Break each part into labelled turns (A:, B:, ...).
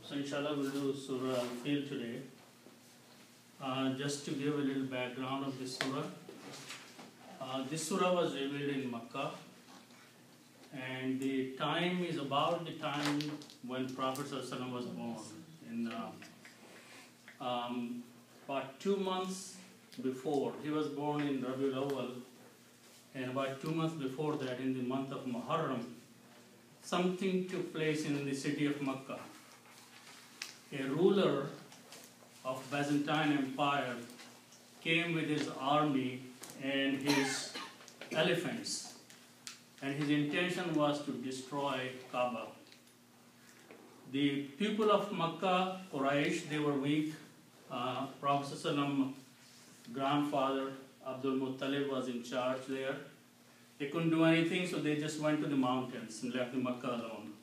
A: So inshallah we'll do Surah Al-Fil today. Just to give a little background of this surah. This surah was revealed in Makkah, and the time is about the time when Prophet ﷺ was born. In about 2 months before, he was born in Rabiul Awwal, and about 2 months before that, in the month of Muharram, something took place in the city of Makkah. A ruler of Byzantine Empire came with his army and his elephants, and his intention was to destroy Kaaba. The people of Makkah, Quraysh, they were weak. Prophet ﷺ's grandfather Abdul Muttalib was in charge there. They couldn't do anything, so they just went to the mountains and left Makkah alone.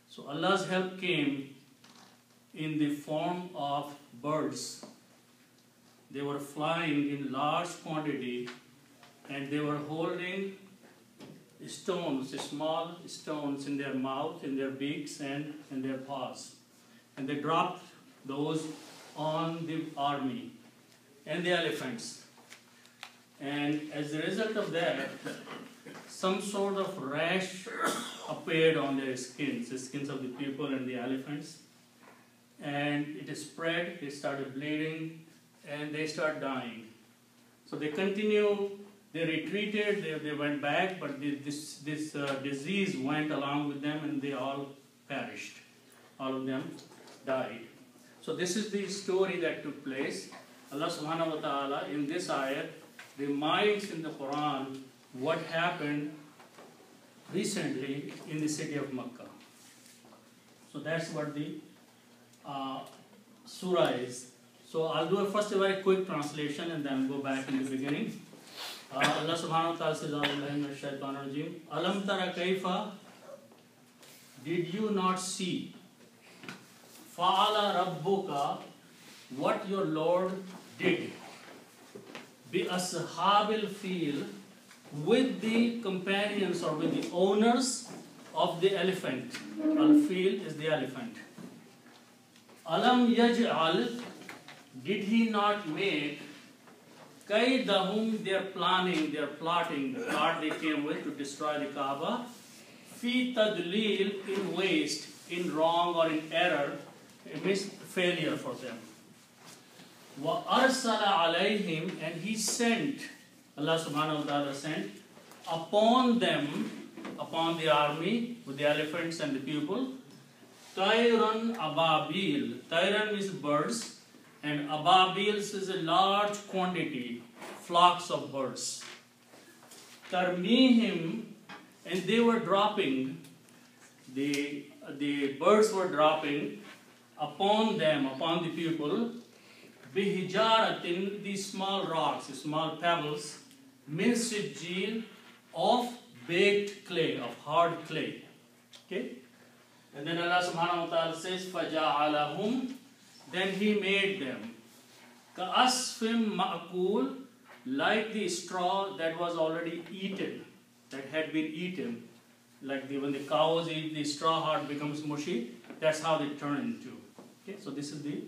A: So Allah's help came in the form of birds. They were flying in large quantity, and they were holding stones, small stones in their mouth, in their beaks, and in their paws. And they dropped those on the army and the elephants. And as a result of that, some sort of rash appeared on their skins, the skins of the people and the elephants. And it spread, it started bleeding, and they started dying. So they continued, they retreated, they went back, but this disease went along with them, and they all perished. All of them died. So this is the story that took place. Allah subhanahu wa ta'ala in this ayat reminds in the Quran what happened recently in the city of Makkah. So that's what the surah is. So I'll do first a very quick translation and then go back in the beginning. Allah subhanahu wa ta'ala says, Alam tara kaifa, did you not see? Fa'ala rabbuka, what your Lord did. Bi ashabil fil, with the companions or with the owners of the elephant. Al-fil is the elephant. Alam yaj'al, did he not make kaidahum, their planning, their plotting, the plot they came with to destroy the Kaaba, fi tadlil, in waste, in wrong or in error, it means failure for them. Wa arsala alayhim, and he sent, Allah subhanahu wa ta'ala sent upon them, upon the army with the elephants and the people, Tayran ababil. Tayran means birds, and ababils is a large quantity, flocks of birds. Tarmihim, and they were dropping, the birds were dropping upon them, upon the people, bihijaratin, these small rocks, small pebbles, min sijil, of baked clay, of hard clay. Okay? And then Allah subhanahu wa ta'ala says, فَجَعَلَهُمْ, then he made them كَأَسْفٍ مَأْكُولٍ, like the straw that was already eaten, that had been eaten. Like when the cows eat the straw, how it becomes mushy, that's how they turn into. Okay, so this is the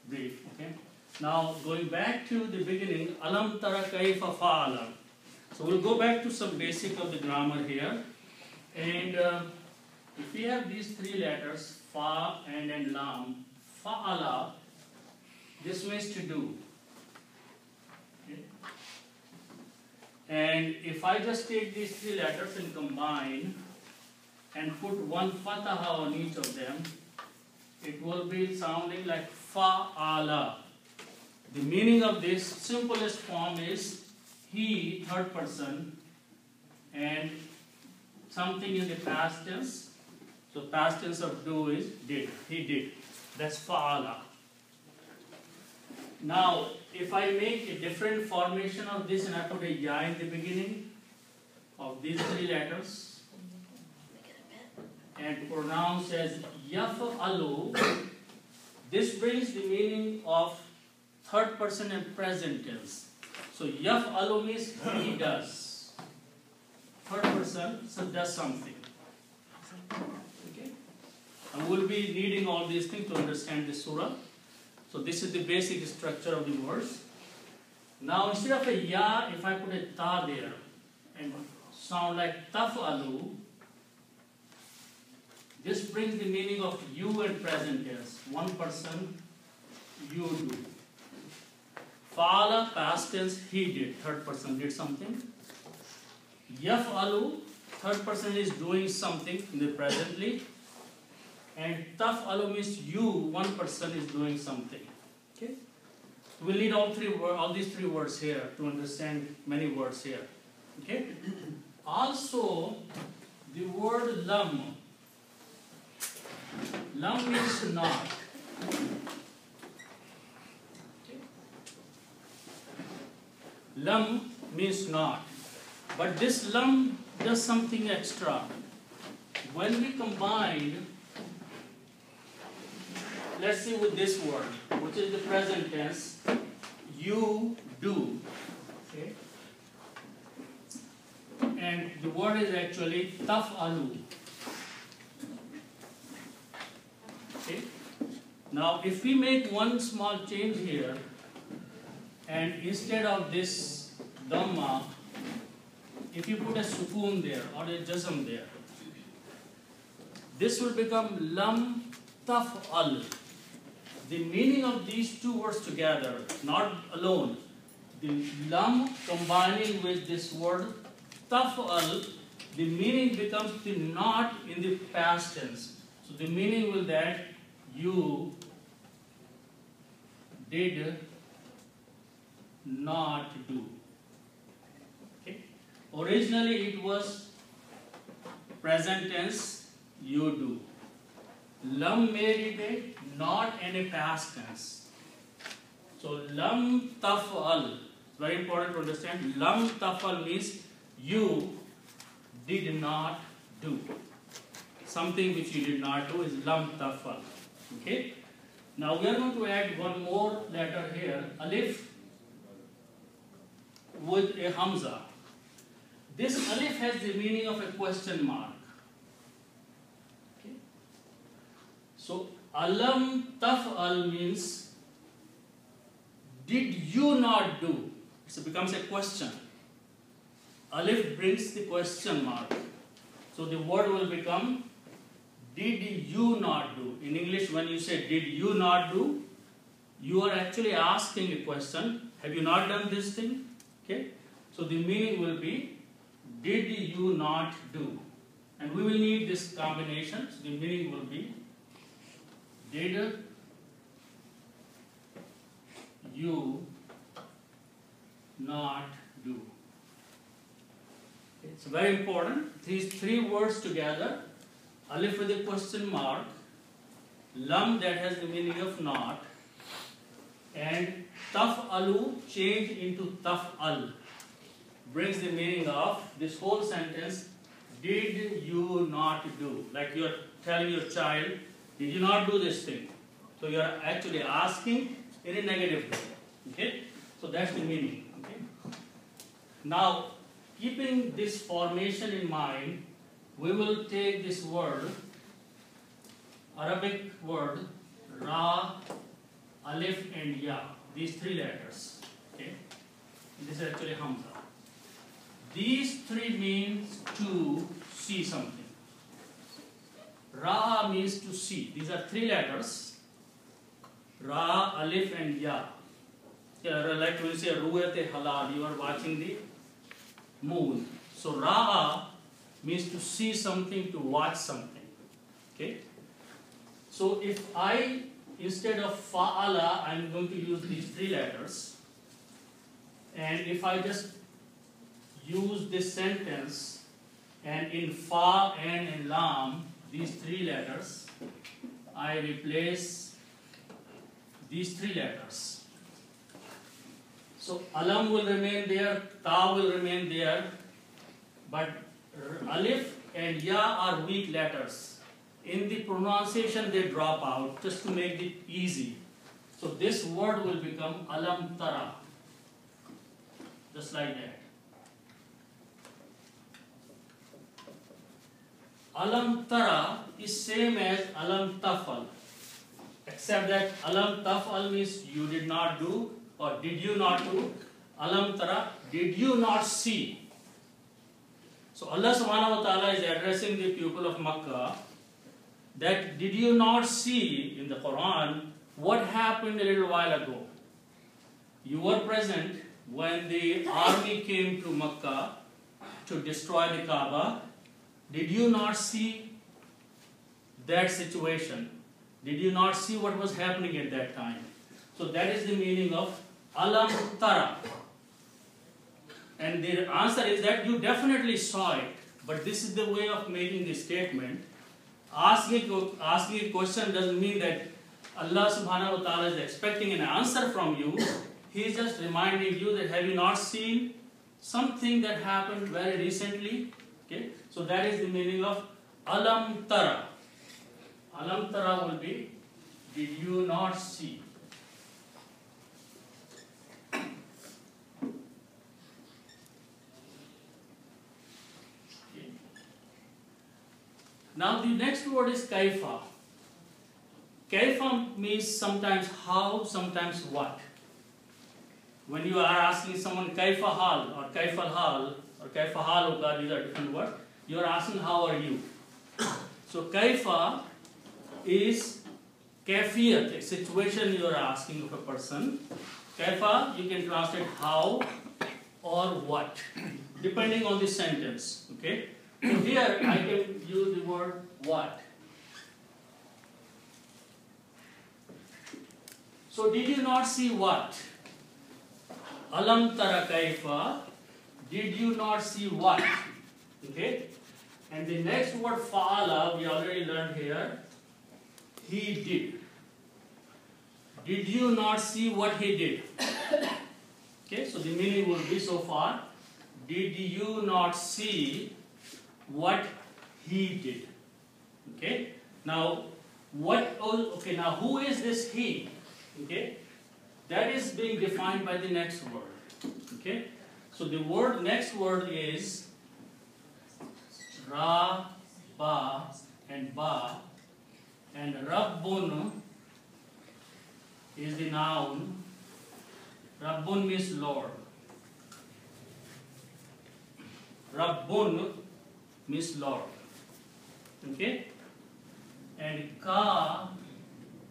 A: brief. Okay, now going back to the beginning, Alam tara kaifa fa'ala. So we'll go back to some basic of the grammar here. And if we have these three letters, fa and then lam, fa'ala, this means to do. Okay. And if I just take these three letters and combine and put one fataha on each of them, it will be sounding like fa'ala. The meaning of this simplest form is he, third person, and something in the past tense. So past tense of do is did. He did. That's fa'ala. Now, if I make a different formation of this and I put a ya in the beginning of these three letters and pronounce as yaf'alu, this brings the meaning of third person and present tense. So yaf'alu means he does. Third person, so does something. Okay? And we'll be needing all these things to understand this surah. So this is the basic structure of the words. Now instead of a ya, if I put a ta there and sound like taf'alu, this brings the meaning of you and present tense. One person, you do. Fa'ala, past tense, he did. Third person did something. Yaf'alu, third person is doing something in the presently. And taf'alu means you, one person is doing something. Okay? We'll need all these three words here to understand many words here. Okay? Also, the word lam. Lam means not. Okay? Lam means not. But this lam does something extra. When we combine, let's see with this word, which is the present tense, you do. Okay? And the word is actually taf'alu. Okay? Now, if we make one small change here, and instead of this dhamma, if you put a sukoon there or a jazm there, this will become lam taf'al. The meaning of these two words together, not alone, the lam combining with this word taf'al, the meaning becomes the not in the past tense. So the meaning will that you did not do. Okay? Originally it was present tense, you do. Lam made it a not and a past tense. So lam taf'al, very important to understand. Lam taf'al means you did not do. Something which you did not do is lam taf'al. Okay? Now we are going to add one more letter here, alif with a hamza. This alif has the meaning of a question mark. Okay? So alam taf'al means did you not do? It becomes a question. Alif brings the question mark. So the word will become did you not do? In English, when you say did you not do, you are actually asking a question. Have you not done this thing? Okay? So the meaning will be did you not do? And we will need this combination. So the meaning will be did you not do? It's very important. These three words together, alif with a question mark, lam that has the meaning of not, and taf'alu change into taf'al brings the meaning of this whole sentence, did you not do? Like you are telling your child, did you not do this thing? So you are actually asking in a negative way. Okay? So that's the meaning. Okay? Now, keeping this formation in mind, we will take this word, Arabic word, ra, alif and ya, these three letters. Okay? This is actually hamza. These three means to see something. Ra means to see. These are three letters. Ra, alif and ya. Like when you say ru'yat halal, you are watching the moon. So Ra means to see something, to watch something. Okay? So if I, instead of fa'ala, I am going to use these three letters. And if I just use this sentence, and in fa and in lam, these three letters, I replace these three letters. So alam will remain there, ta will remain there, but alif and ya are weak letters. In the pronunciation they drop out just to make it easy. So this word will become alam tara. Just like that. Alam tara is same as alam tafal, except that alam tafal means you did not do or did you not do. Alam tara, did you not see? So Allah subhanahu wa ta'ala is addressing the people of Makkah that did you not see in the Quran what happened a little while ago? You were present when the army came to Makkah to destroy the Kaaba. Did you not see that situation? Did you not see what was happening at that time? So that is the meaning of alam tara. And the answer is that you definitely saw it, but this is the way of making the statement. Asking a question doesn't mean that Allah subhanahu wa ta'ala is expecting an answer from you. He is just reminding you that have you not seen something that happened very recently? Okay, so that is the meaning of alam tara. Alam tara will be did you not see? Okay. Now the next word is kaifa. Kaifa means sometimes how, sometimes what. When you are asking someone kaifa hal or kaifal hal or kaifa haluka, these are different words. You are asking how are you. So kaifa is kaifiyat, a situation you are asking of a person. Kaifa you can translate how or what, depending on the sentence. Okay. So here I can use the word what. So did you not see what? Alam tara kaifa, did you not see what? Okay? And the next word fa'ala, we already learned here, he did. Did you not see what he did? Okay, so the meaning will be so far, did you not see what he did? Okay? Now, now who is this he? Okay? That is being defined by the next word. Okay? So the next word is ra, ba, and ba, and Rabbun is the noun. Rabbun means Lord. Rabbun means Lord. Okay? And ka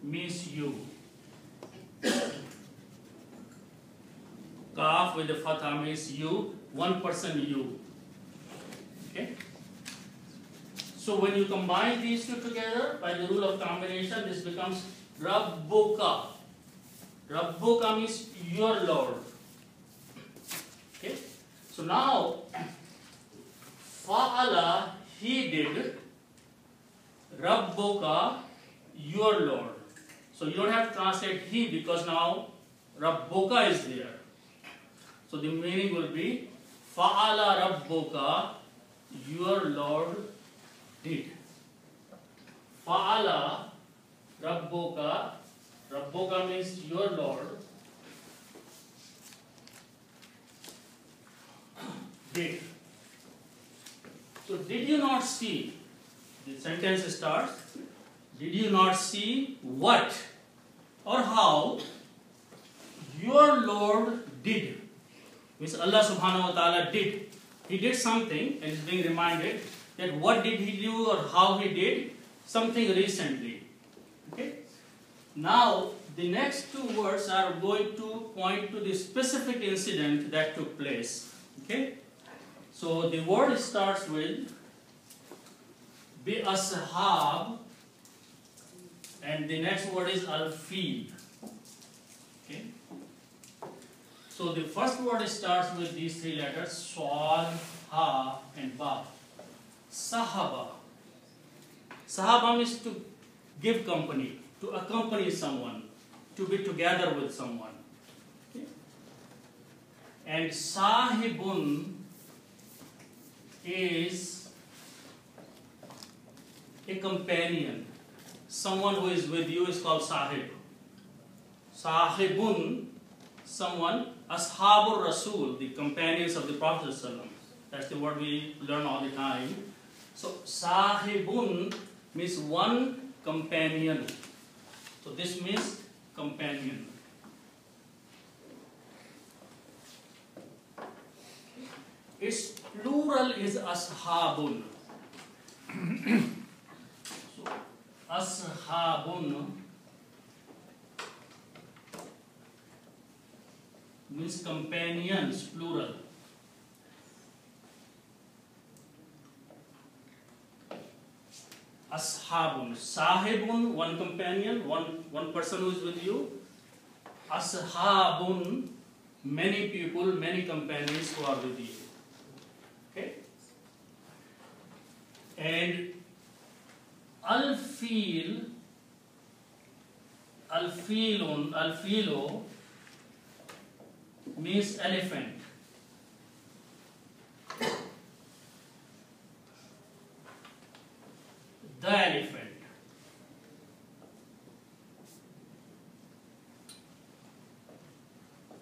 A: means you. Kaf with the fatha means you, one person you. Okay? So when you combine these two together by the rule of combination, this becomes Rabbuka. Rabbuka means your Lord. Okay? So now, Fa'ala, he did. Rabbuka, your Lord. So you don't have to translate he because now Rabbuka is there. So the meaning will be Fa'ala Rabbuka, your Lord did. Fa'ala Rabbuka, Rabbuka means your Lord did. So did you not see? The sentence starts, did you not see what or how your Lord did? Means Allah subhanahu wa ta'ala did. He did something and is being reminded that what did he do or how he did something recently. Okay? Now the next two words are going to point to the specific incident that took place. Okay? So the word starts with bi ashab and the next word is al-fil. Okay? So the first word starts with these three letters, Swad, Ha, and Ba. Sahaba. Sahaba means to give company, to accompany someone, to be together with someone. Okay? And Sahibun is a companion. Someone who is with you is called Sahib. Sahibun, someone. Ashabur Rasul, the companions of the Prophet ﷺ. That's the word we learn all the time. So sahibun means one companion. So this means companion. Its plural is ashabun. So ashabun means companions, plural. Ashabun, sahibun, one companion, one person who is with you. Ashabun, many people, many companions who are with you. Okay? And alfilo means elephant. The elephant.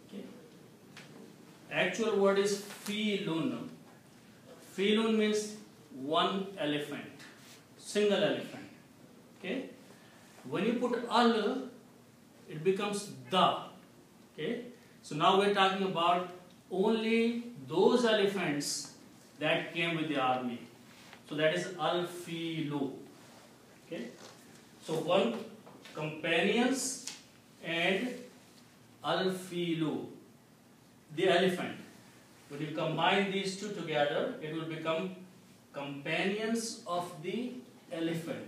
A: Okay. Actual word is filun. Filun means one elephant, single elephant. Okay. When you put al, it becomes the. Okay. So now we're talking about only those elephants that came with the army. So that is al-filu. Okay. So one companions and al-filu, the elephant. When you combine these two together, it will become companions of the elephant.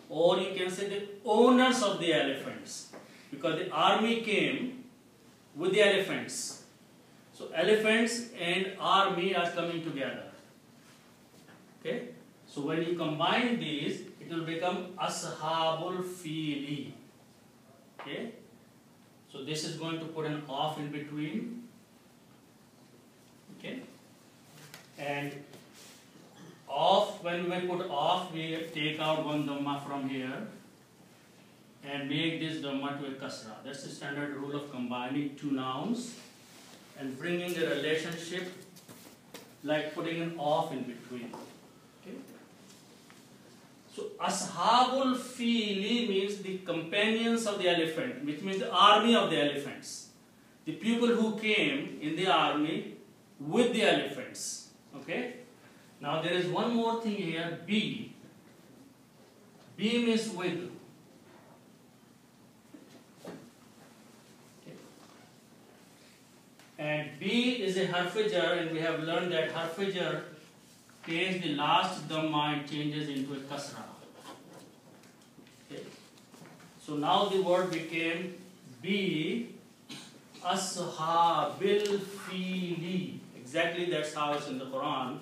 A: Or you can say the owners of the elephants. Because the army came with the elephants. So elephants and army are coming together. Okay? So when you combine these, it will become ashabul fili. Okay? So this is going to put an off in between. Okay? And off, when we put off, we take out one dhamma from here and make this dhamma to a kasra. That's the standard rule of combining two nouns and bringing a relationship like putting an off in between. Okay? So ashabul fili means the companions of the elephant, which means the army of the elephants. The people who came in the army with the elephants. Okay? Now there is one more thing here, B. B means with. And B is a harfijar, and we have learned that harfijar takes the last dhamma and changes into a kasra. Okay. So now the word became B ashabil fili. Exactly that's how it's in the Quran.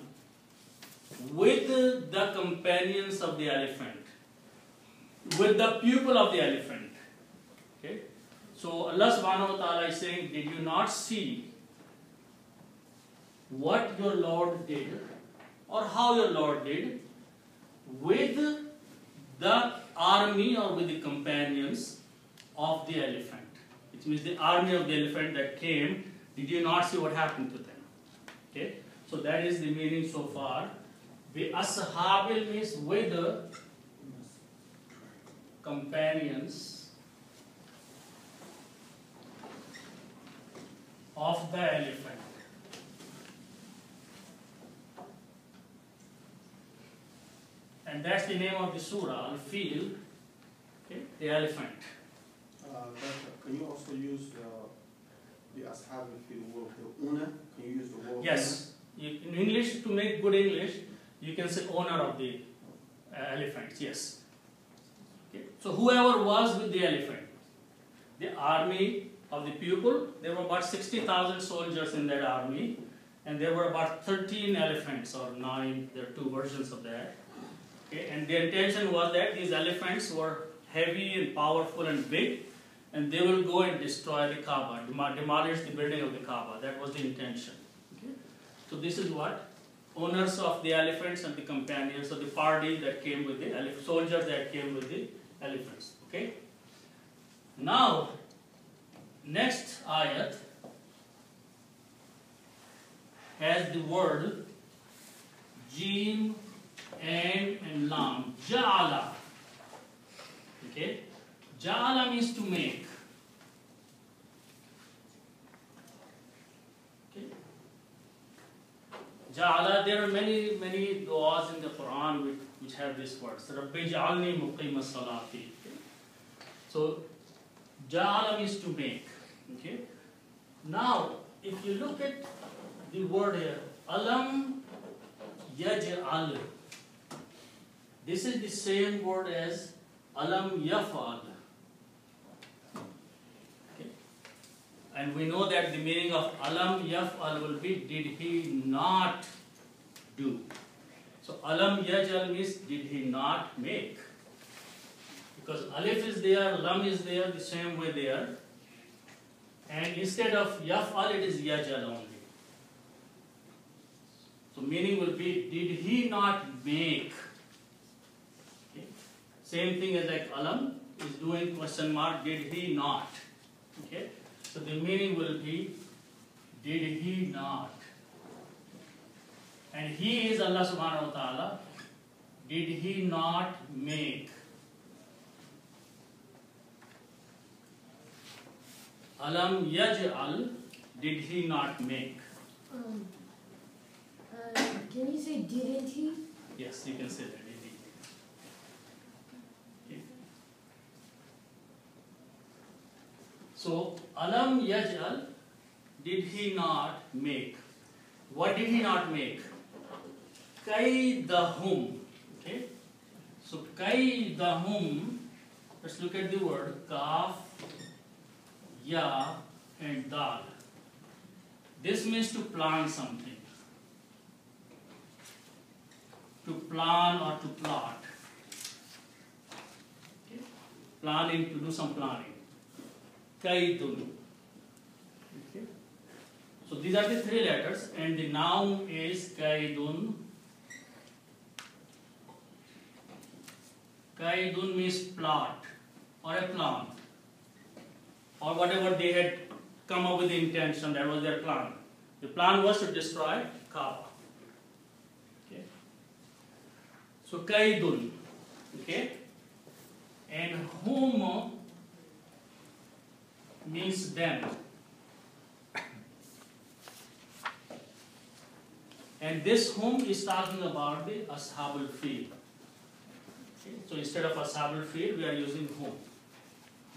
A: With the companions of the elephant. With the pupil of the elephant. Okay. So Allah subhanahu wa ta'ala is saying, did you not see what your Lord did or how your Lord did with the army or with the companions of the elephant? Which means the army of the elephant that came, did you not see what happened to them? Okay, so that is the meaning so far. The ashabil means with the companions of the elephant. And that's the name of the surah, Al-Fil, okay, the elephant.
B: Can you also use the ashab al-fil word, the owner? Can you use the word?
A: Yes. In English, to make good English, you can say owner of the elephants, yes. Okay. So whoever was with the elephant, the army of the pupil, there were about 60,000 soldiers in that army, and there were about 13 elephants or 9, there are two versions of that. Okay. And the intention was that these elephants were heavy and powerful and big, and they will go and destroy the Kaaba, demolish the building of the Kaaba. That was the intention. Okay. So this is what owners of the elephants and the companions of the party that came with the soldiers that came with the elephants. Okay. Now, next ayat has the word Jim and lam. Ja'ala. Okay? Ja'ala means to make. Okay? Ja'ala, there are many du'as in the Quran which have this word. Rabbi ja'alni muqima salati. So, Ja'ala means to make. Okay? Now, if you look at the word here, alam yaj'al. This is the same word as alam yaf'al. Okay? And we know that the meaning of alam yaf'al will be did he not do. So alam yaj'al means did he not make. Because alif is there, lam is there, the same way there. And instead of yaf'al, it is yaj'al only. So meaning will be, did he not make? Okay. Same thing as like alam is doing question mark, did he not? Okay. So the meaning will be, did he not? And he is Allah subhanahu wa ta'ala. Did he not make? Alam yaj'al, did he not make?
C: Can you say didn't he?
A: Yes, you can say that, did he. Okay. So, alam yaj'al, did he not make? What did he not make? Kaidahum. Okay. So, kaidahum, let's look at the word kaf, ya, and dal. This means to plan something. To plan or to plot. Okay. Planning, to do some planning. Kaidun. Okay. So these are the three letters, and the noun is kaidun. Kaidun means plot or a plan, or whatever they had come up with the intention, that was their plan. The plan was to destroy Kaaba. Okay. So kaidun, okay, and hum means them, and this hum is talking about the Ashabul Fil. Okay. So instead of Ashabul Fil, we are using hum.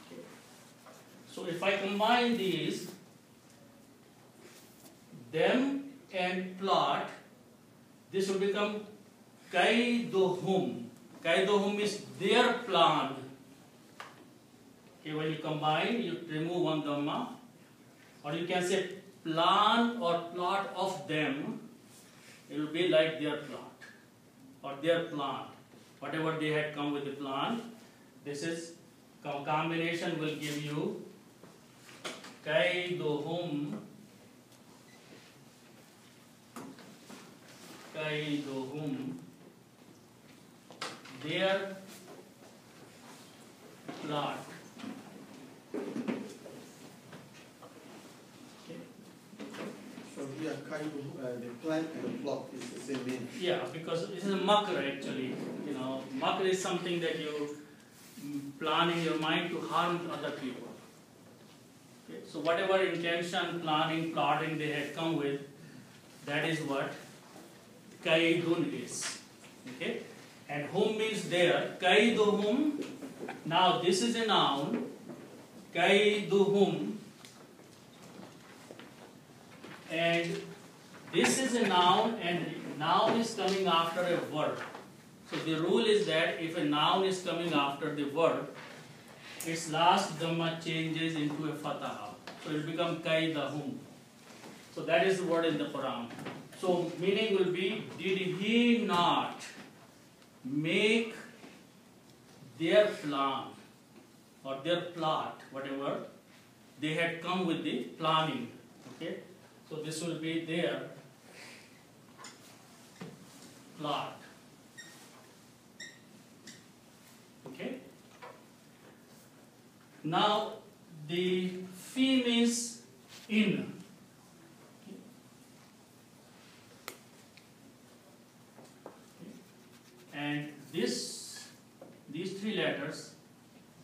A: Okay. So if I combine these, them and plot, this will become kaiduhum. Kaiduhum is their plan. Okay, when you combine, you remove one dhamma, or you can say plan or plot of them. It will be like their plot or their plan. Whatever they had come with the plan, this is combination will give you kaiduhum. Kaiduhum, their plot. Okay.
B: So here, the plan and the plot is the same meaning.
A: Yeah, because this is a makr actually. You know, makr is something that you plan in your mind to harm other people. Okay. So whatever intention, planning, plotting they had come with, that is what kaidun is. Okay? And hum means there. Kaiduhum. Now this is a noun. Kaiduhum. And this is a noun, and noun is coming after a verb. So the rule is that if a noun is coming after the verb, its last dhamma changes into a fataha. So it will become kaidahum. So that is the word in the Quran. So meaning will be, did he not make their plan or their plot, whatever, they had come with the planning. Okay? So this will be their plot. Okay? Now the fi means in. letters,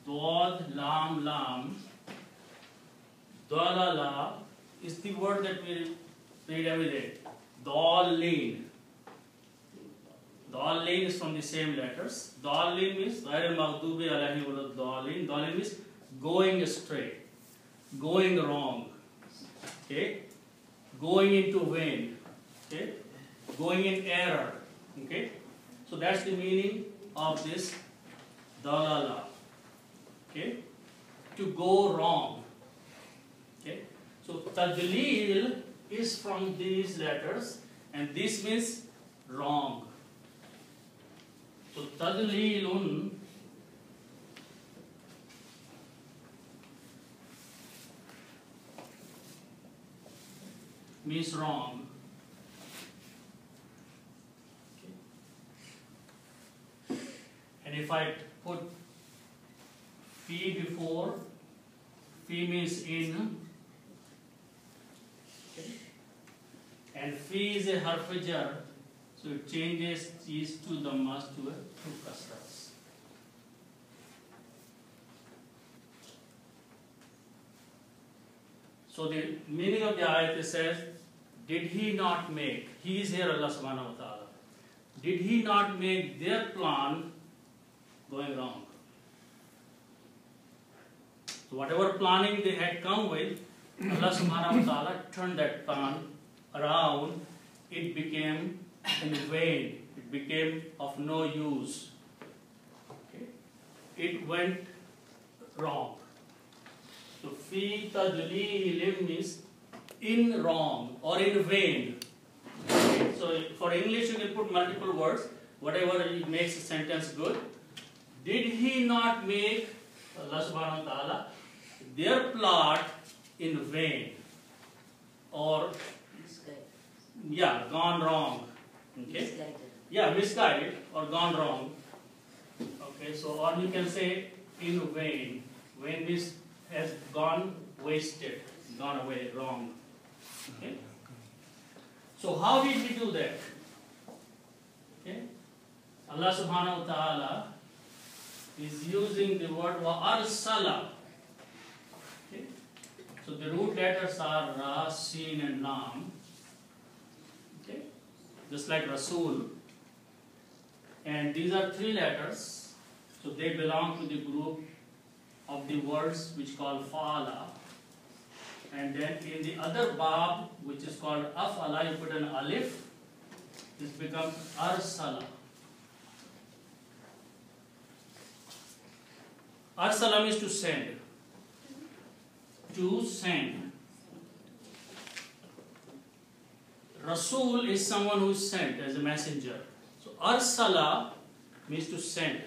A: Dod, Lam, Lam, Dalala is the word that we read every day. Dalin. Dalin is from the same letters. Dalin means Ghairil Maghdubi Alayhim Waladdallin. Dalin means going astray, going wrong, okay, going into vain, okay, going in error, okay. So that's the meaning of this dalala, okay, to go wrong, okay. So tadlil is from these letters, and this means wrong. So tadlilun means wrong. Okay. And if I put fi before, fi means in, okay. And fi is a harf jar, so it changes these two dhammas to a two kasras. So the meaning of the ayat says, did he not make, he is here Allah subhanahu wa ta'ala, did he not make their plan going wrong? So whatever planning they had come with, Allah subhanahu wa ta'ala turned that plan around, it became in vain, it became of no use. Okay. It went wrong. So fi tadlil means in wrong or in vain. Okay. So for English you can put multiple words, whatever makes a sentence good. Did he not make Allah subhanahu wa ta'ala their plot in vain or gone wrong? Okay.
C: Misguided.
A: Yeah, misguided or gone wrong. Okay, so or you can say in vain. Vain means has gone wasted, gone away, wrong. Okay. So how did we do that? Okay. Allah subhanahu wa ta'ala is using the word wa arsala. Okay. So the root letters are Ra, Sin and Lam. Okay. Just like Rasul. And these are three letters. So they belong to the group of the words which called fa'ala. And then in the other bab, which is called af'ala, you put an alif, this becomes arsala. Arsala means to send. To send. Rasul is someone who is sent as a messenger. So arsala means to send.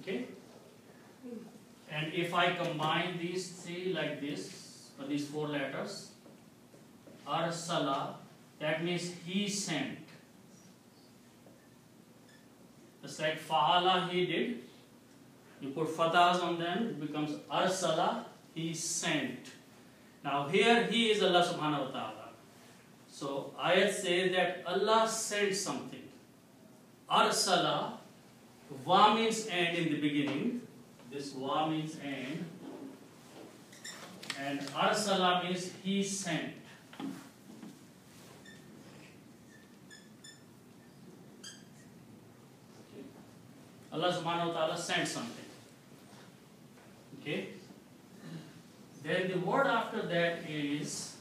A: Okay? And if I combine these three like this, or these four letters, arsala, that means he sent. Just like fa'ala, he did. You put fathahs on them, it becomes arsala, he sent. Now here he is Allah subhanahu wa ta'ala. So ayat says that Allah sent something. Arsala, wa means and in the beginning. This wa means and arsala means he sent. Okay. Allah subhanahu wa ta'ala sent something. Okay. Then the word after that is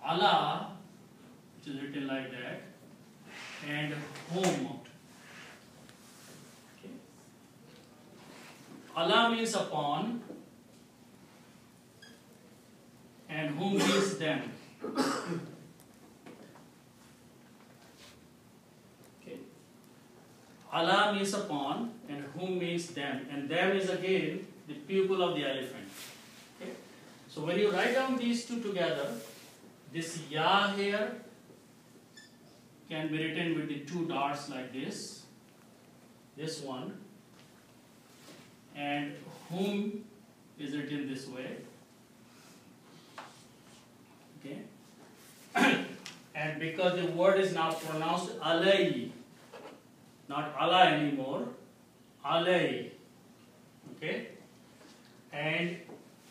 A: Allah, which is written like that, and whom. Okay. Allah means upon, and whom means them. Okay. Allah means upon, and whom means them, and them is again the pupil of the elephant. Okay. So when you write down these two together, this ya here can be written with the two dots like this one, and whom is written this way. Okay. And because the word is now pronounced alay, not ala anymore, alay. Okay? And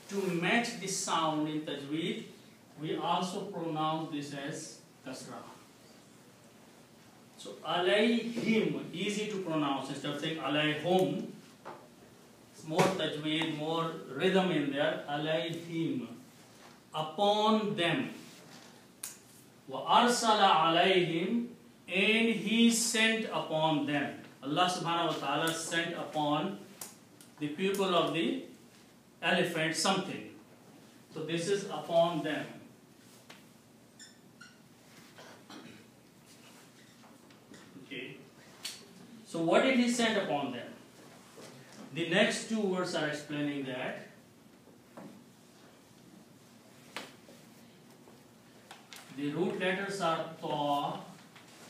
A: to match this sound in tajweed, we also pronounce this as kasra. So alayhim, easy to pronounce instead of saying alayhum. It's more tajweed, more rhythm in there. Alayhim, upon them. Wa arsala alayhim, and he sent upon them. Allah subhanahu wa ta'ala sent upon the people of the elephant something. So this is upon them. Okay. So what did he send upon them? The next two words are explaining that. The root letters are ta,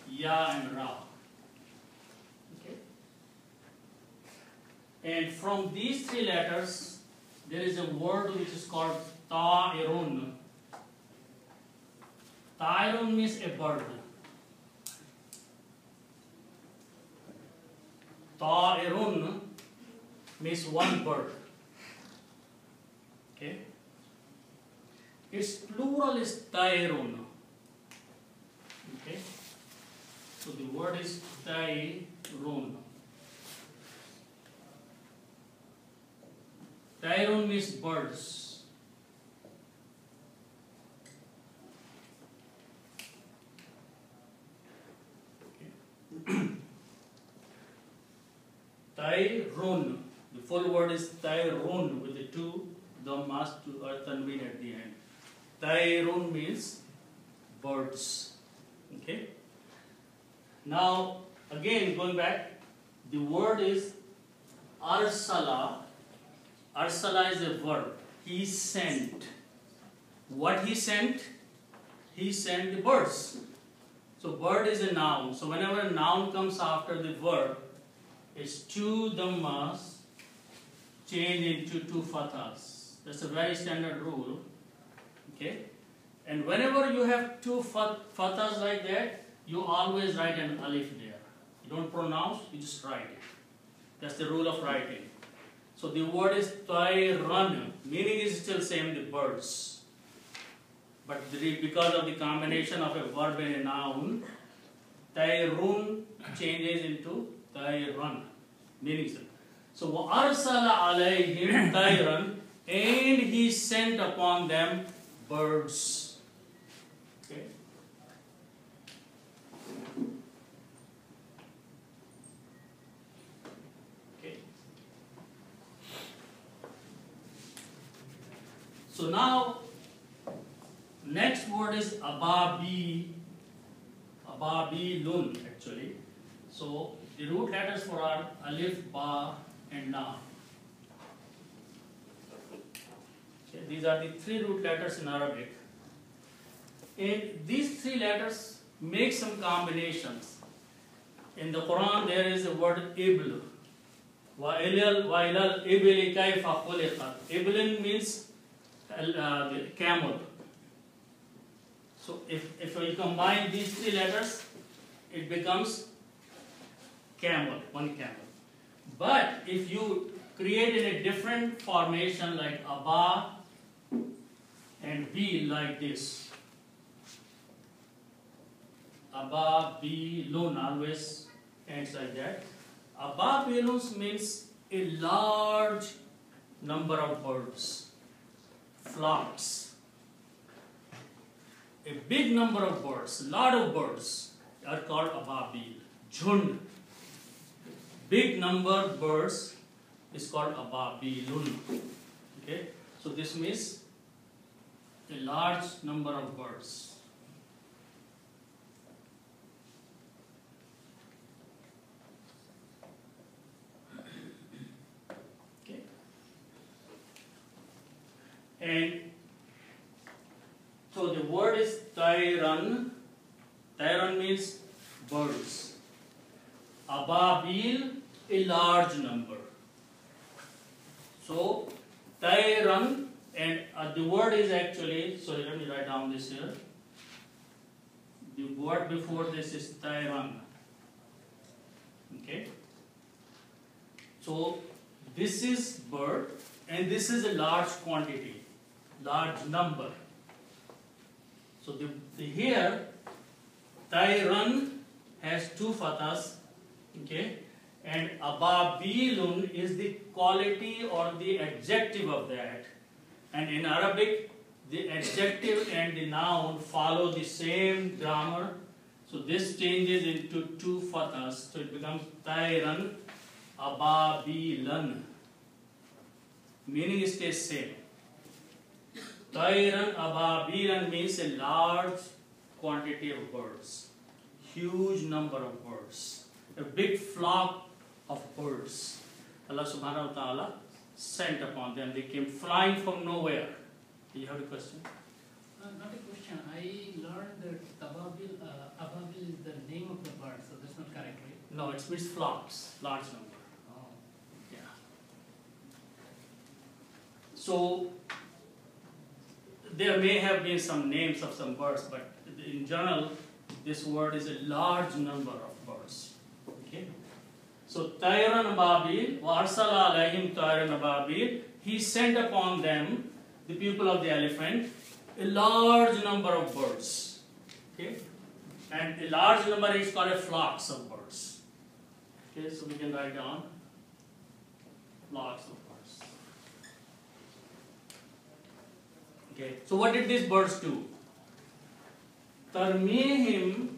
A: ya and ra. Okay. And from these three letters, there is a word which is called ta'irun. Ta'irun means a bird. Ta'irun means one bird. Okay. Its plural is ta'irun. Okay. So the word is ta'irun. Ta'irun means birds. Okay. Tayrun. The full word is Tayrun with the two dhammas to tanween at the end. Tayrun means birds. Okay. Now again going back, the word is arsala. Arsala is a verb. He sent. What he sent? He sent the birds. So bird is a noun. So whenever a noun comes after the verb, its two dhammas change into two fathas. That's a very standard rule. Okay? And whenever you have two fathas like that, you always write an alif there. You don't pronounce, you just write it. That's the rule of writing. So the word is tayran. Meaning is still same, the birds. But because of the combination of a verb and a noun, tayrun changes into tayran. Meaning is so وَأَرْسَلَ عَلَيْهِمْ تَيْرًا, and he sent upon them birds. Okay. Okay. So now, next word is ababilun actually. So the root letters for are alif, ba, and na. Okay, these are the three root letters in Arabic. And these three letters make some combinations. In the Quran there is a word ibl. وَإِلَى الْإِبِلِ كَيْفَ خُلِقَتْ. Iblin means the camel. So if you combine these three letters, it becomes camel, one camel. But if you create in a different formation like aba and b like this, aba, b, lun always ends like that. Aba, b, lun means a large number of birds, flocks. A big number of birds, a lot of birds are called ababil. Jhund. Big number of birds is called ababilun. Okay, so this means a large number of birds. Okay, and so the word is tayran. Tayran means birds. Ababil, a large number. So, tayran, and the word is actually, sorry, let me write down this here. The word before this is tayran. So this is bird and this is a large quantity, large number. So here Tayran has two fathas, okay, and ababilun is the quality or the adjective of that. And in Arabic, the adjective and the noun follow the same grammar. So this changes into two fathas. So it becomes Tayran ababilan. Meaning stays same. Tayran ababilan means a large quantity of birds. Huge number of birds. A big flock of birds. Allah subhanahu wa ta'ala sent upon them. They came flying from nowhere. Do you have a question?
D: Not a question. I learned that Ababil is the name of the bird, so that's not correct, right?
A: No, it means flocks, large number.
D: Oh.
A: Yeah. So there may have been some names of some birds, but in general, this word is a large number of birds. Okay. So Tayran Ababil, wa arsala alayhim Tayran Ababil, he sent upon them, the people of the elephant, a large number of birds. Okay? And a large number is called a flocks of birds. Okay, so we can write down flocks of birds. Okay, so what did these birds do? Tarmihim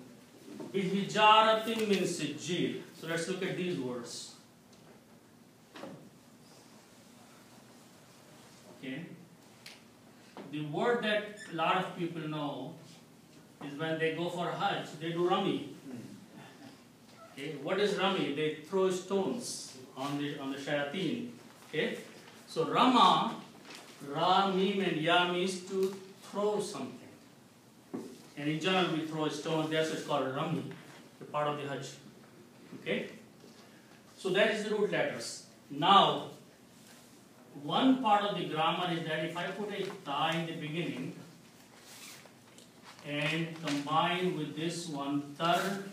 A: bihijaratin min sijil. So let's look at these words. Okay. The word that a lot of people know is when they go for Hajj, they do Rami. Okay, what is Rami? They throw stones on the shayateen. Okay, so Rama, Ra, Mim, and Ya means to throw something. And in general, we throw a stone. That's what's called Rami, the part of the Hajj. Okay, so that is the root letters. Now, one part of the grammar is that if I put a ta in the beginning and combine with this one tarmi,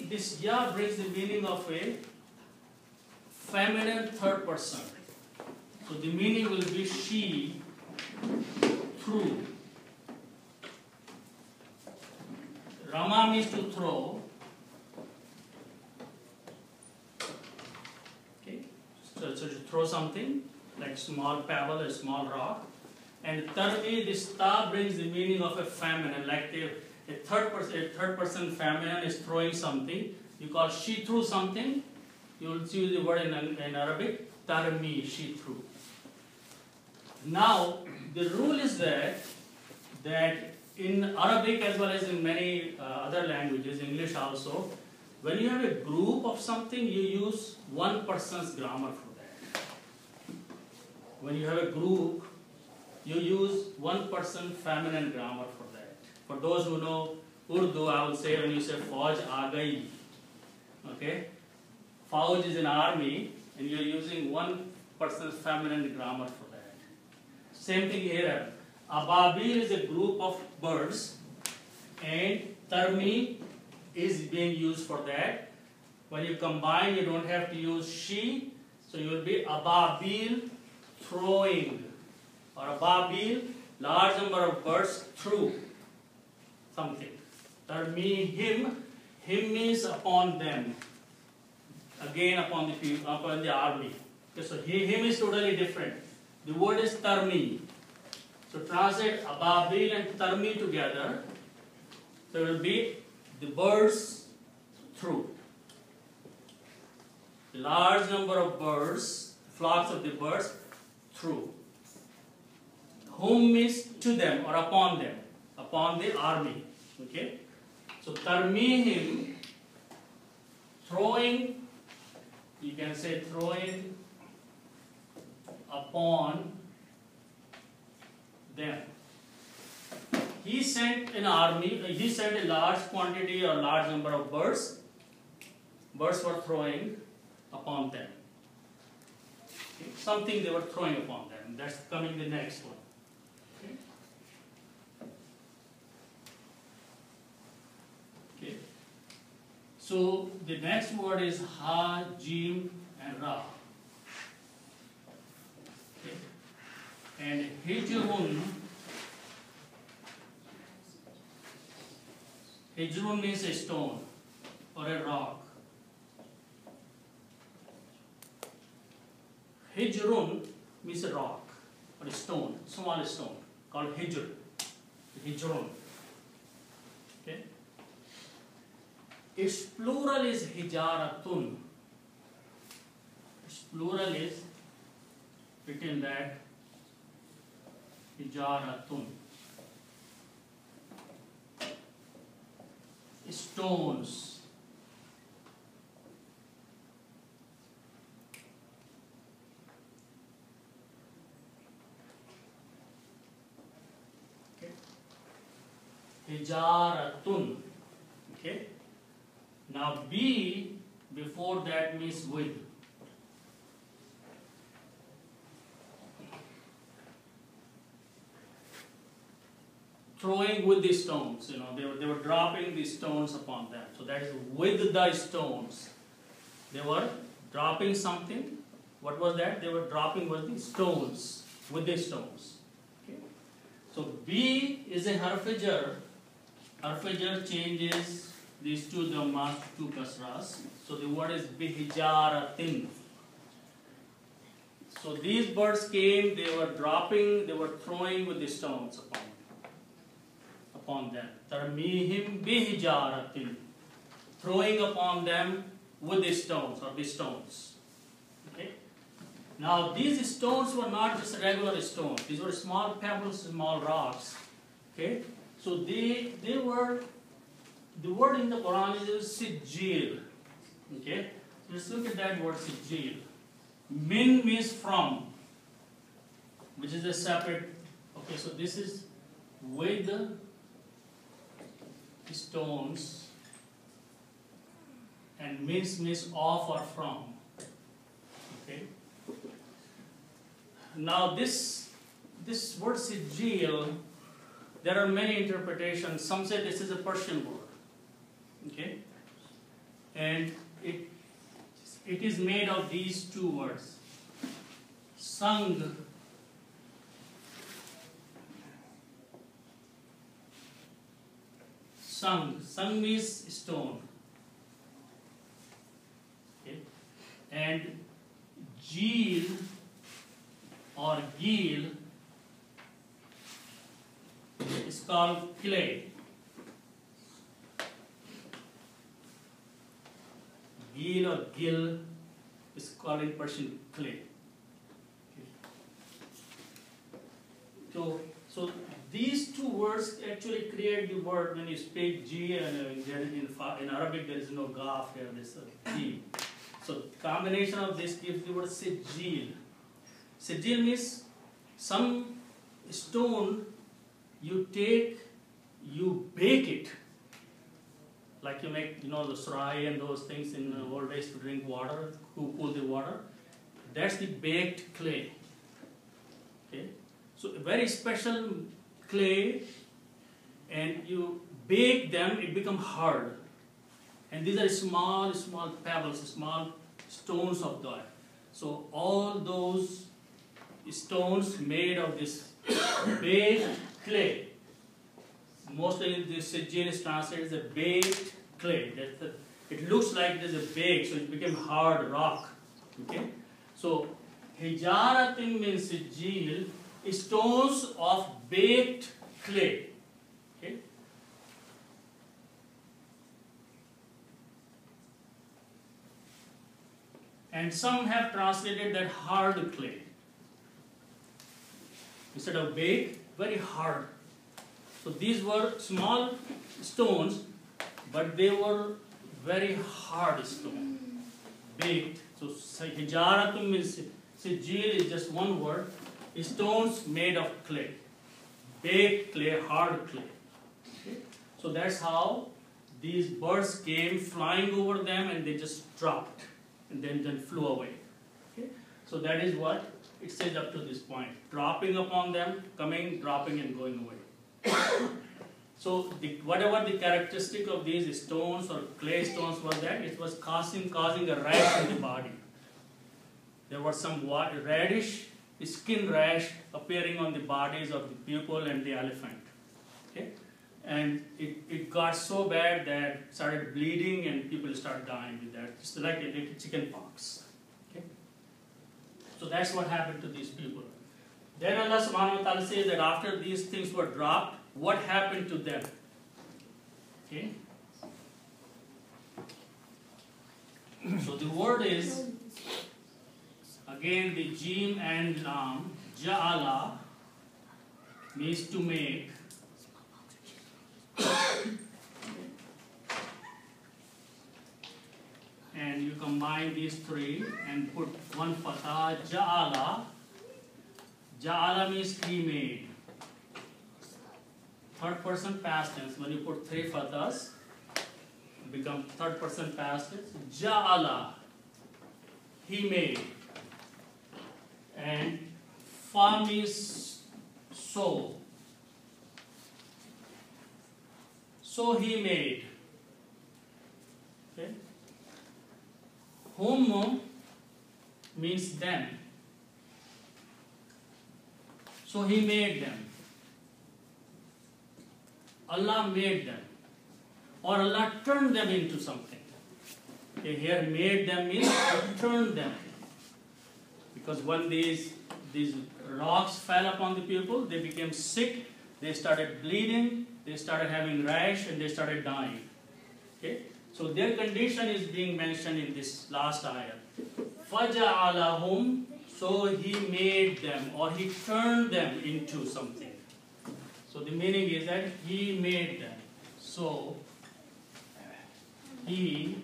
A: this ya brings the meaning of a feminine third person. So the meaning will be she threw. Rama means to throw. So to throw something, like small pebble, a small rock. And tarmi, this ta brings the meaning of a feminine, like a third person feminine is throwing something. You call she threw something, you will see the word in Arabic, tarmi, she threw. Now, the rule is that in Arabic as well as in many other languages, English also, when you have a group of something, you use one person's grammar for that. When you have a group, you use one person feminine grammar for that. For those who know Urdu, I will say when you say Fauj aa gayi, okay? Fauj is an army, and you're using one person's feminine grammar for that. Same thing here. Ababil is a group of birds, and Tarmi is being used for that. When you combine, you don't have to use she, so you will be Ababil throwing, or Ababil, large number of birds threw something. Tarmi him means upon them, again upon the people, upon the army. Okay, so him is totally different. The word is Tarmi. So translate Ababil and Tarmi together. So it will be the birds threw. The large number of birds, flocks of the birds threw. Whom means to them or upon them, upon the army. Okay? So tarmihim, throwing, you can say throwing upon them. He sent an army, he sent a large quantity or large number of birds. Birds were throwing upon them. Okay. Something they were throwing upon them. That's coming the next one. Okay. Okay. So the next word is ha, jim, and ra. Okay. And hijrun. Hijrun means a stone or a rock. Hijrun means a rock or a stone, small stone called hijr. Hijrun. Okay. Its plural is hijaratun. Its plural is written that hijaratun. Stones. Okay. Hijaratun. Okay. Now B before that means with. Throwing with the stones, they were dropping the stones upon them. So that is with the stones. They were dropping something. What was that? They were dropping with the stones, with the stones. Okay. So B is a harfijar. Harfijar changes these two dhammas to kasras. So the word is bihijaratin. So these birds came, they were dropping, they were throwing with the stones upon them. Tarmihim bihijaratin. Throwing upon them with the stones or the stones. Okay. Now these stones were not just regular stones. These were small pebbles, small rocks. Okay. So they were, the word in the Quran is sijil. Okay. So let's look at that word sijil. Min means from, which is a separate. Okay. So this is with the stones, and means of or from. Okay. Now this word sijil, there are many interpretations. Some say this is a Persian word. Okay. And it is made of these two words. Sang. Sang means stone. Okay. And jeel or gil is called clay. Gil or gil is called in Persian clay. Okay. So these two words actually create the word when you speak G, and in Arabic there is no gaf here, this G. So combination of this gives the word sijil. Sijil means some stone you take, you bake it. Like you make, the surai and those things in the old days to drink water, who cool the water. That's the baked clay. Okay. So a very special clay, and you bake them, it becomes hard. And these are small pebbles, small stones of that. So all those stones made of this baked clay, mostly this sijil is translated as a baked clay. It looks like it is a bake, so it became hard rock. Okay? So hijaratin means sijil, stones of baked clay. Okay? And some have translated that hard clay. Instead of baked, very hard. So these were small stones, but they were very hard stones, baked. So hijaratun means sijil is just one word. Stones made of clay, baked clay, hard clay. Okay? So that's how these birds came flying over them, and they just dropped and then flew away. Okay? So that is what it says up to this point. Dropping upon them, coming, dropping and going away. So whatever the characteristic of these stones or clay stones was that it was causing a rash in the body. There was some reddish skin rash appearing on the bodies of the people and the elephant. Okay? And it got so bad that it started bleeding and people started dying with that. It's like a little chicken pox. Okay? So that's what happened to these people. Then Allah subhanahu wa ta'ala says that after these things were dropped, what happened to them? Okay? So the word is, again the jim and lam, ja'ala means to make. And you combine these three and put one fatha, ja'ala. Ja'ala means he made. Third person past tense. When you put three fathas, it becomes third person past tense. Ja'ala, he made. And fa means so. So he made. Okay? Hum means them. So he made them. Allah made them. Or Allah turned them into something. Okay, here made them means turned them. Because when these rocks fell upon the people, they became sick, they started bleeding, they started having rash, and they started dying. Okay? So their condition is being mentioned in this last ayah. فَجَعَلَهُمْ, so he made them, or he turned them into something. So the meaning is that he made them. So he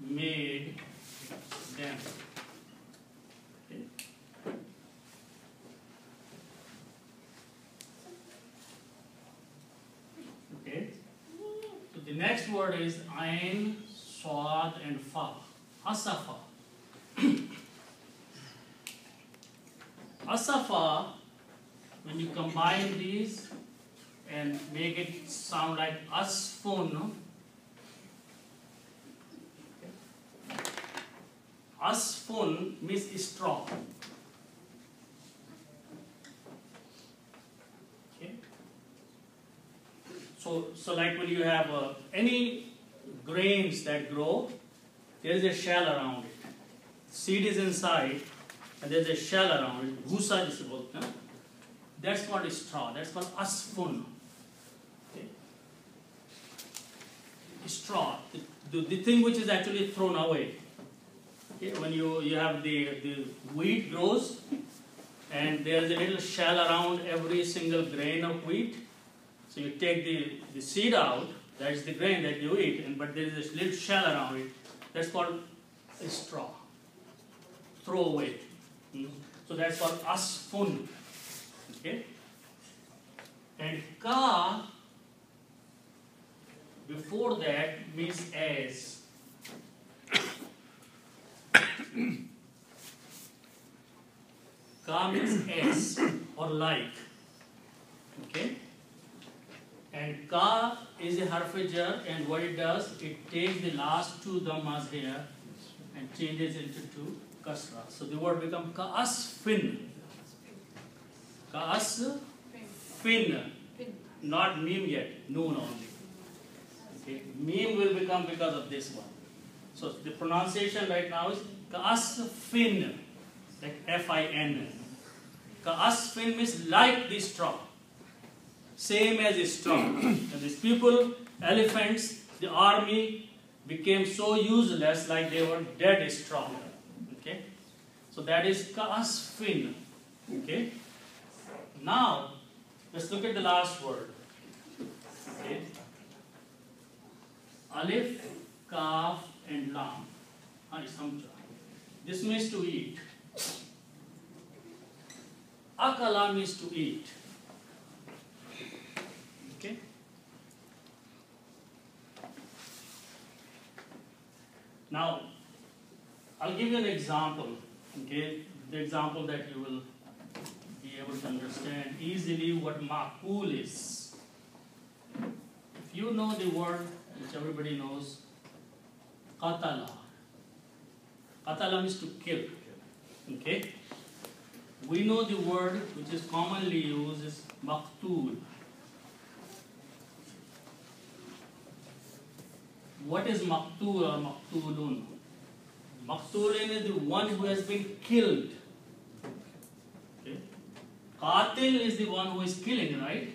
A: made them. Okay. Okay. So the next word is ain, swad, and fa. Asafa. Asafa, when you combine these and make it sound like asfun, asfun means straw. Okay. So like when you have any grains that grow, there is a shell around it. Seed is inside, and there is a shell around it. Bhusa jise bolte hain. That's called straw. That's called asfun. Okay. Straw, the thing which is actually thrown away. Okay. When you have the wheat grows, and there is a little shell around every single grain of wheat. So you take the seed out, that is the grain that you eat, but there is this little shell around it. That's called a straw. Throw away. So that's called asfun. Okay? And ka, before that, means as. Ka means as or like. Okay? And ka is a harf-e-jar, and what it does, it takes the last two dhammas here and changes it to kasra. So the word becomes ka'asfin. Ka'asfin. Not meme yet, noon only. Okay. Meme will become because of this one. So the pronunciation right now is ka'asfin, like F-I-N. Ka'asfin means like the straw. Same as a straw. And these people, elephants, the army became so useless like they were dead straw. Okay? So that is ka'asfin. Okay? Now, let's look at the last word. Okay? Alif, kaf, and lam. This means to eat. Akala means to eat. Okay? Now, I'll give you an example. Okay? The example that you will be able to understand easily what ma'kul is. If you know the word which everybody knows, qatala. Qatala means to kill. Okay? We know the word which is commonly used is maqtul. What is maqtul or maqtulun? Maqtulun is the one who has been killed. Okay? Qatil is the one who is killing, right?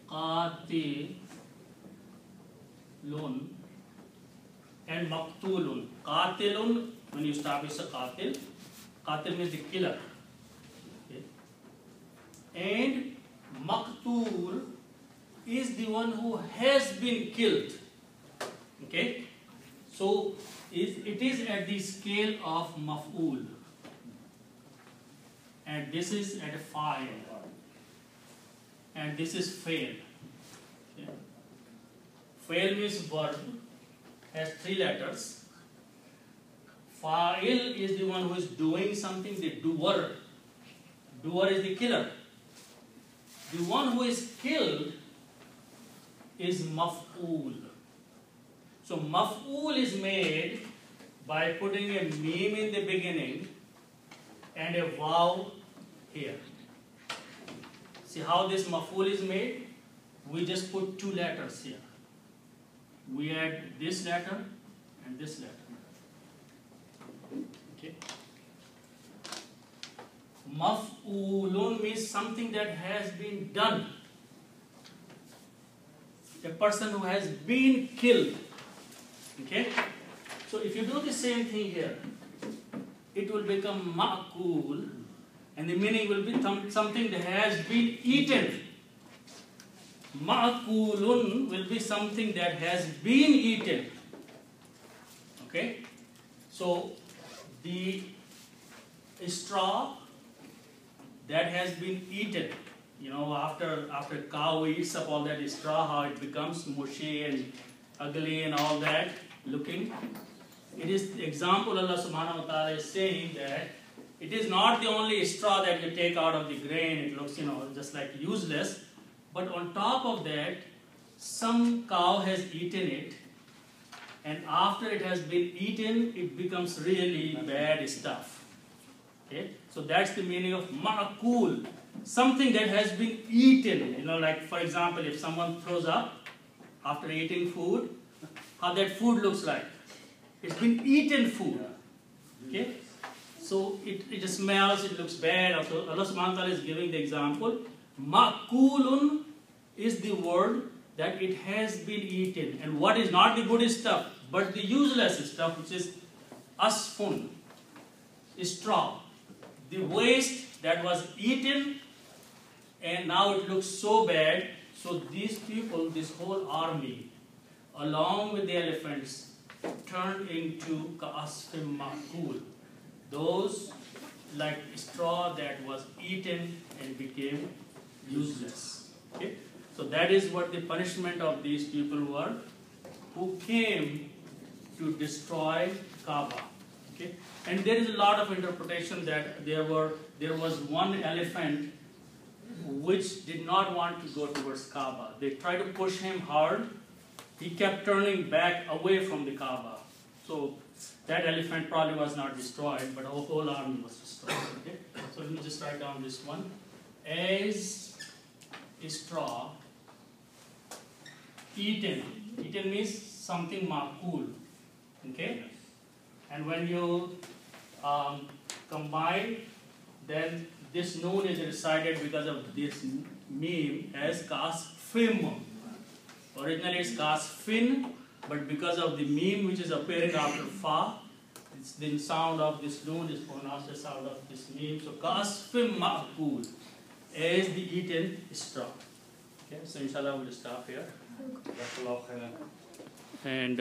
A: Qatilun and maqtulun. Qatilun, when you establish a qatil, qatil means the killer. Okay? And maqtul is the one who has been killed. Okay? So it is at the scale of maf'ul. And this is at a fa'il. And this is fa'il. Okay? Fa'il means verb, has 3 letters. Fa'il is the one who is doing something, the doer. Doer is the killer. The one who is killed is maf'ul. So maf'ul is made by putting a mim in the beginning and a vav here. See how this maf'ul is made? We just put 2 letters here. We add this letter and this letter. Okay. Maf'ulun means something that has been done. A person who has been killed. Okay? So if you do the same thing here, it will become ma'kul, and the meaning will be something that has been eaten. Ma'kulun will be something that has been eaten. Okay? So the straw that has been eaten, you know, after cow eats up all that straw, how it becomes mushy and ugly and all that looking. It is the example Allah subhanahu wa ta'ala is saying that it is not the only straw that you take out of the grain, it looks, you know, just like useless, but on top of that, some cow has eaten it, and after it has been eaten, it becomes really bad stuff. Okay? So that's the meaning of ma'kul. Something that has been eaten. You know, like for example, if someone throws up after eating food, how that food looks like. It's been eaten food. Okay? So it smells, it looks bad. So Allah subhanahu wa ta'ala is giving the example. Ma'kulun is the word that it has been eaten. And what is not the good stuff, but the useless stuff, which is asfun, straw. The waste that was eaten, and now it looks so bad. So these people, this whole army, along with the elephants, turned into ka'asfim ma'kul. Those like straw that was eaten and became useless. Okay? So that is what the punishment of these people were, who came to destroy Kaaba. Okay? And there is a lot of interpretation that there was one elephant which did not want to go towards Kaaba. They tried to push him hard. He kept turning back away from the Kaaba. So that elephant probably was not destroyed, but our whole army was destroyed. Okay? So let me just write down this one. As straw, eaten. Eaten means something ma'kul. Okay? And when you combine, then this noon is recited because of this meme as kasfim. Originally it's kasfin, but because of the meme which is appearing after fa, it's the sound of this noon is pronounced as sound of this meme. So kasfim ma'kul, as the eaten straw. Okay, so inshallah we'll stop here. And